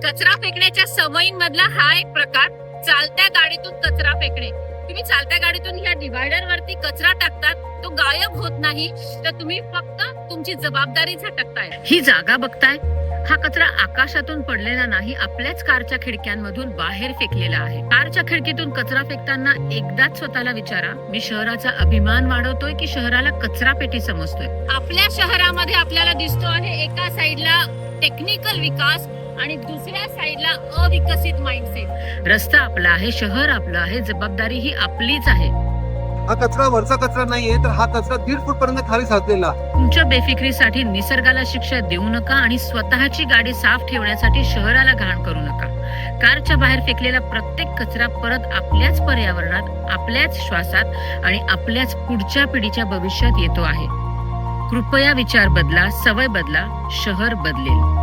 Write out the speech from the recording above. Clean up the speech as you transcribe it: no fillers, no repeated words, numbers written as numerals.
कचरा फेकण्याच्या सवयींमधला हा एक प्रकार, चालत्या गाडीतून कचरा फेकणे. तुम्ही चालत्या गाडीतून ह्या डिव्हायडर वरती कचरा टाकतात, तो गायब होत नाही, तर तुम्ही फक्त तुमची जबाबदारी झटकताय. ही जागा बघताय, हा कचरा आकाशातून पडलेला नाही, आपल्याच कारच्या खिडक्यांमधून बाहेर फेकलेला आहे. कारच्या खिडकीतून कचरा फेकताना एकदाच स्वतःला विचारा, मी शहराचा अभिमान वाढवतोय की शहराला कचरा पेटी समजतोय? आपल्या शहरामध्ये आपल्याला दिसतो आहे एका साईडला टेक्निकल विकास आणि दुसऱ्या साईडला अविकसित माइंडसेट. रस्ता आपला आहे, शहर आपलं आहे, जबाबदारी ही आपलीच आहे. हा कचरा वरचा कचरा नाहीये, तर हा कचरा 1.5 फूट पर्यंत खाली साचलेला. तुमच्या बेफिक्रीसाठी निसर्गाला शिक्षा देऊ नका आणि स्वतःची गाडी साफ ठेवण्यासाठी शहराला घाण करू नका. कारच्या बाहेर फेकलेला प्रत्येक कचरा परत आपल्याच पर्यावरणात, आपल्याच श्वासात आणि आपल्याच पुढच्या पिढीच्या भविष्यात येतो आहे. कृपया विचार बदला, सवय बदला, शहर बदलेल.